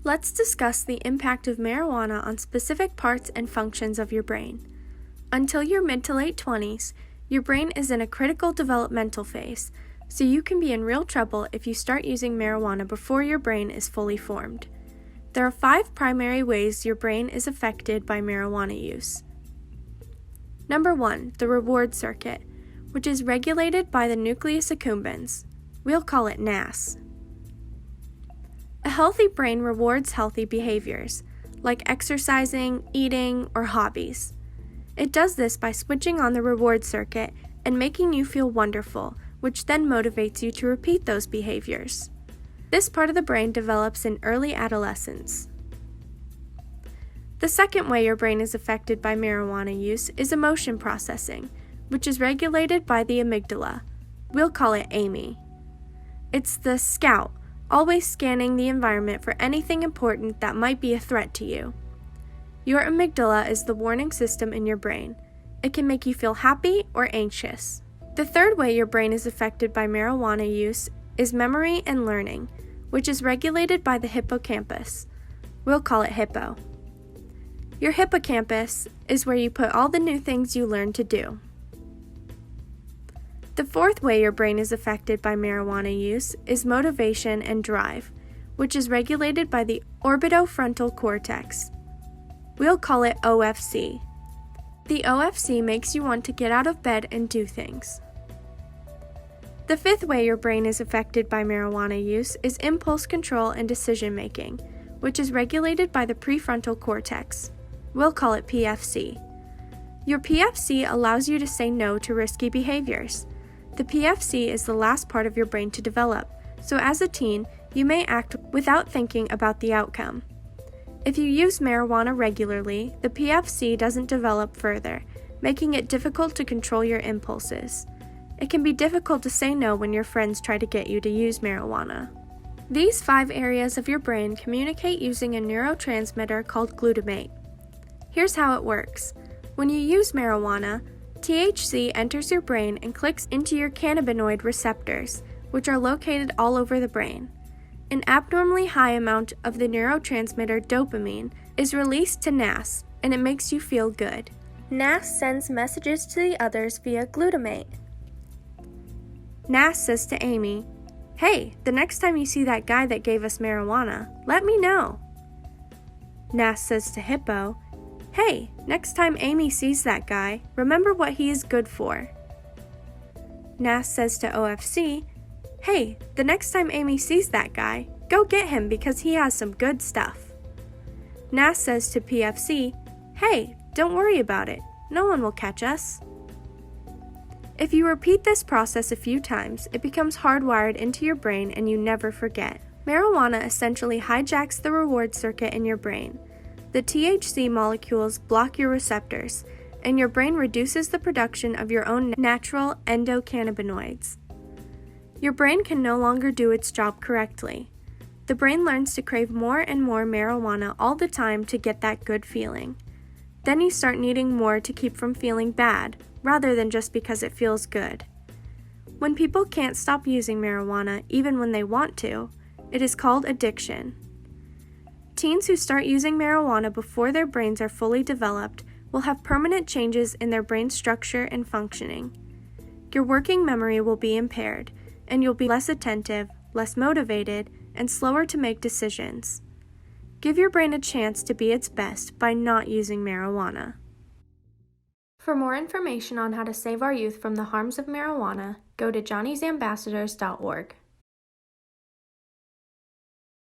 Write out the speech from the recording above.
Let's discuss the impact of marijuana on specific parts and functions of your brain. Until your mid to late 20s, your brain is in a critical developmental phase, so you can be in real trouble if you start using marijuana before your brain is fully formed. There are 5 primary ways your brain is affected by marijuana use. Number 1, the reward circuit, which is regulated by the nucleus accumbens. We'll call it NAS. A healthy brain rewards healthy behaviors, like exercising, eating, or hobbies. It does this by switching on the reward circuit and making you feel wonderful, which then motivates you to repeat those behaviors. This part of the brain develops in early adolescence. The second way your brain is affected by marijuana use is emotion processing, which is regulated by the amygdala. We'll call it Amy. It's the scout, always scanning the environment for anything important that might be a threat to you. Your amygdala is the warning system in your brain. It can make you feel happy or anxious. The third way your brain is affected by marijuana use is memory and learning, which is regulated by the hippocampus. We'll call it hippo. Your hippocampus is where you put all the new things you learn to do. The fourth way your brain is affected by marijuana use is motivation and drive, which is regulated by the orbitofrontal cortex. We'll call it OFC. The OFC makes you want to get out of bed and do things. The fifth way your brain is affected by marijuana use is impulse control and decision making, which is regulated by the prefrontal cortex. We'll call it PFC. Your PFC allows you to say no to risky behaviors. The PFC is the last part of your brain to develop, so as a teen, you may act without thinking about the outcome. If you use marijuana regularly, the PFC doesn't develop further, making it difficult to control your impulses. It can be difficult to say no when your friends try to get you to use marijuana. These 5 areas of your brain communicate using a neurotransmitter called glutamate. Here's how it works. When you use marijuana, THC enters your brain and clicks into your cannabinoid receptors, which are located all over the brain. An abnormally high amount of the neurotransmitter dopamine is released to NAS, and it makes you feel good. NAS sends messages to the others via glutamate. NAS says to Amy, "Hey, the next time you see that guy that gave us marijuana, let me know." NAS says to Hippo, "Hey, next time Amy sees that guy, remember what he is good for." NAS says to OFC, "Hey, the next time Amy sees that guy, go get him because he has some good stuff." NAS says to PFC, "Hey, don't worry about it. No one will catch us." If you repeat this process a few times, it becomes hardwired into your brain and you never forget. Marijuana essentially hijacks the reward circuit in your brain. The THC molecules block your receptors, and your brain reduces the production of your own natural endocannabinoids. Your brain can no longer do its job correctly. The brain learns to crave more and more marijuana all the time to get that good feeling. Then you start needing more to keep from feeling bad, rather than just because it feels good. When people can't stop using marijuana, even when they want to, it is called addiction. Teens who start using marijuana before their brains are fully developed will have permanent changes in their brain structure and functioning. Your working memory will be impaired, and you'll be less attentive, less motivated, and slower to make decisions. Give your brain a chance to be its best by not using marijuana. For more information on how to save our youth from the harms of marijuana, go to johnnysambassadors.org.